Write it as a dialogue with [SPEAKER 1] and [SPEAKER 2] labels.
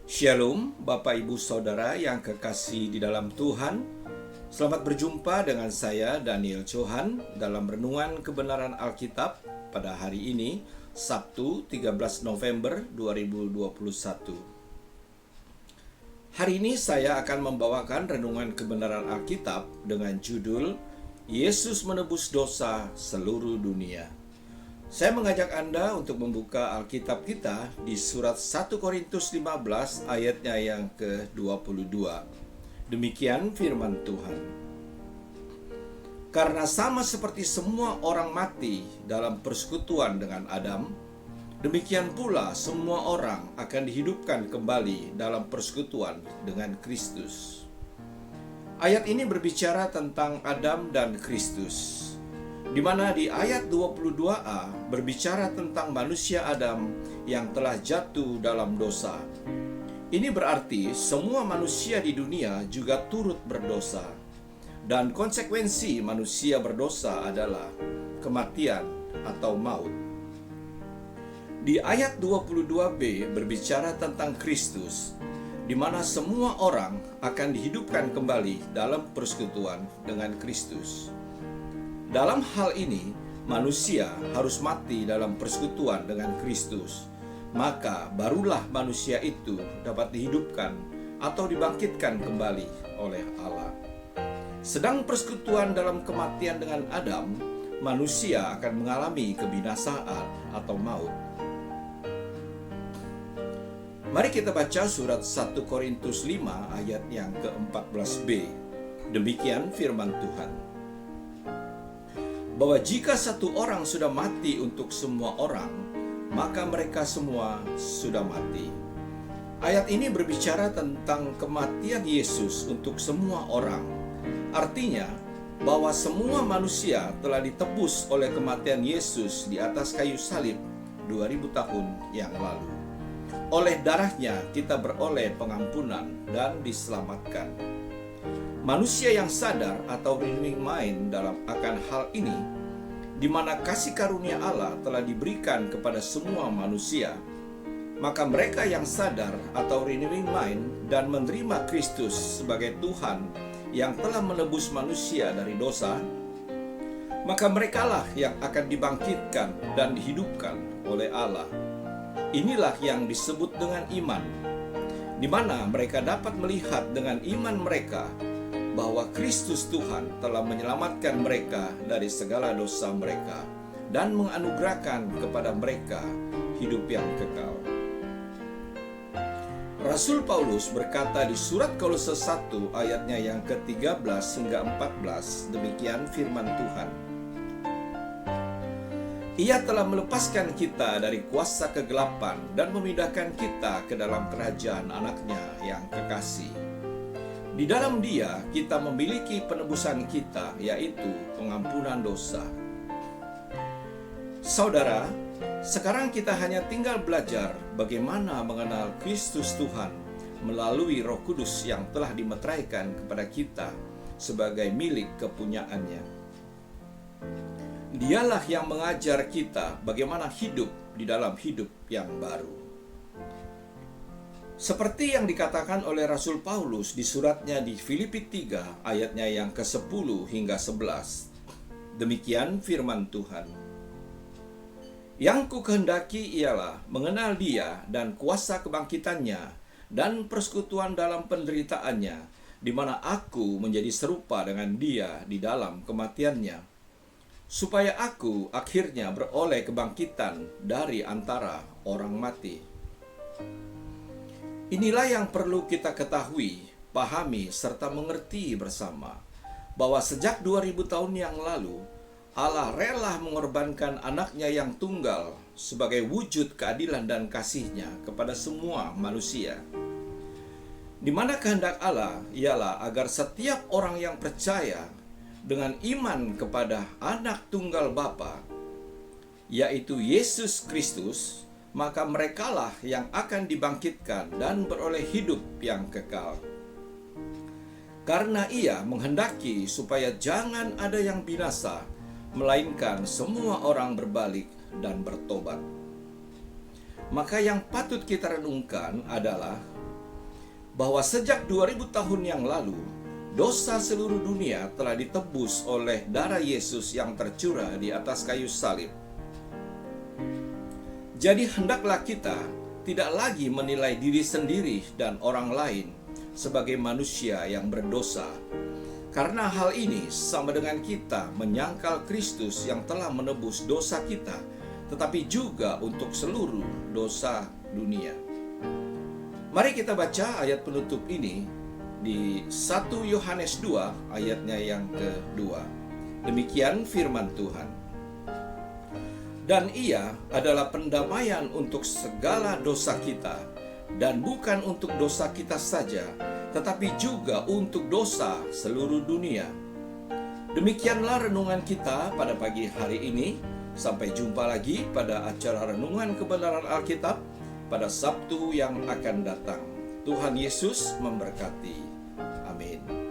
[SPEAKER 1] Shalom, Bapak Ibu Saudara yang kekasih di dalam Tuhan. Selamat berjumpa dengan saya Daniel Johan dalam renungan kebenaran Alkitab pada hari ini, Sabtu 13 November 2021. Hari ini saya akan membawakan renungan kebenaran Alkitab dengan judul Yesus menebus dosa seluruh dunia. Saya mengajak Anda untuk membuka Alkitab kita di surat 1 Korintus 15 ayatnya yang ke-22. Demikian firman Tuhan. Karena sama seperti semua orang mati dalam persekutuan dengan Adam, demikian pula semua orang akan dihidupkan kembali dalam persekutuan dengan Kristus. Ayat ini berbicara tentang Adam dan Kristus, di mana di ayat 22a berbicara tentang manusia Adam yang telah jatuh dalam dosa. Ini berarti semua manusia di dunia juga turut berdosa, dan konsekuensi manusia berdosa adalah kematian atau maut. Di ayat 22b berbicara tentang Kristus, di mana semua orang akan dihidupkan kembali dalam persekutuan dengan Kristus. Dalam hal ini, manusia harus mati dalam persekutuan dengan Kristus. Maka barulah manusia itu dapat dihidupkan atau dibangkitkan kembali oleh Allah. Sedang persekutuan dalam kematian dengan Adam, manusia akan mengalami kebinasaan atau maut. Mari kita baca surat 1 Korintus 5 ayat yang ke-14b. Demikian firman Tuhan. Bahwa jika satu orang sudah mati untuk semua orang, maka mereka semua sudah mati. Ayat ini berbicara tentang kematian Yesus untuk semua orang. Artinya, bahwa semua manusia telah ditebus oleh kematian Yesus di atas kayu salib 2000 tahun yang lalu. Oleh darahnya kita beroleh pengampunan dan diselamatkan. Manusia yang sadar atau renewing mind dalam akan hal ini, di mana kasih karunia Allah telah diberikan kepada semua manusia, maka mereka yang sadar atau renewing mind dan menerima Kristus sebagai Tuhan yang telah menebus manusia dari dosa, maka merekalah yang akan dibangkitkan dan dihidupkan oleh Allah. Inilah yang disebut dengan iman, di mana mereka dapat melihat dengan iman mereka bahwa Kristus Tuhan telah menyelamatkan mereka dari segala dosa mereka dan menganugerahkan kepada mereka hidup yang kekal. Rasul Paulus berkata di surat Kolose 1 ayatnya yang ke-13 hingga 14, demikian firman Tuhan. Ia telah melepaskan kita dari kuasa kegelapan dan memindahkan kita ke dalam kerajaan anaknya yang kekasih. Di dalam Dia kita memiliki penebusan kita, yaitu pengampunan dosa. Saudara, sekarang kita hanya tinggal belajar bagaimana mengenal Kristus Tuhan melalui Roh Kudus yang telah dimeteraikan kepada kita sebagai milik kepunyaannya. Dialah yang mengajar kita bagaimana hidup di dalam hidup yang baru. Seperti yang dikatakan oleh Rasul Paulus di suratnya di Filipi 3 ayatnya yang ke-10 hingga 11. Demikian firman Tuhan. Yang kukehendaki ialah mengenal Dia dan kuasa kebangkitannya dan persekutuan dalam penderitaannya, di mana aku menjadi serupa dengan Dia di dalam kematiannya, supaya aku akhirnya beroleh kebangkitan dari antara orang mati. Inilah yang perlu kita ketahui, pahami, serta mengerti bersama, bahwa sejak 2000 tahun yang lalu, Allah rela mengorbankan anaknya yang tunggal sebagai wujud keadilan dan kasih-Nya kepada semua manusia. Di mana kehendak Allah ialah agar setiap orang yang percaya dengan iman kepada anak tunggal Bapa, yaitu Yesus Kristus, maka merekalah yang akan dibangkitkan dan beroleh hidup yang kekal. Karena Ia menghendaki supaya jangan ada yang binasa, melainkan semua orang berbalik dan bertobat. Maka yang patut kita renungkan adalah bahwa sejak 2000 tahun yang lalu, dosa seluruh dunia telah ditebus oleh darah Yesus yang tercurah di atas kayu salib. Jadi hendaklah kita tidak lagi menilai diri sendiri dan orang lain sebagai manusia yang berdosa. Karena hal ini sama dengan kita menyangkal Kristus yang telah menebus dosa kita, tetapi juga untuk seluruh dosa dunia. Mari kita baca ayat penutup ini di 1 Yohanes 2 ayatnya yang kedua. Demikian firman Tuhan. Dan ia adalah pendamaian untuk segala dosa kita, dan bukan untuk dosa kita saja, tetapi juga untuk dosa seluruh dunia. Demikianlah renungan kita pada pagi hari ini. Sampai jumpa lagi pada acara Renungan Kebenaran Alkitab pada Sabtu yang akan datang. Tuhan Yesus memberkati. Amin.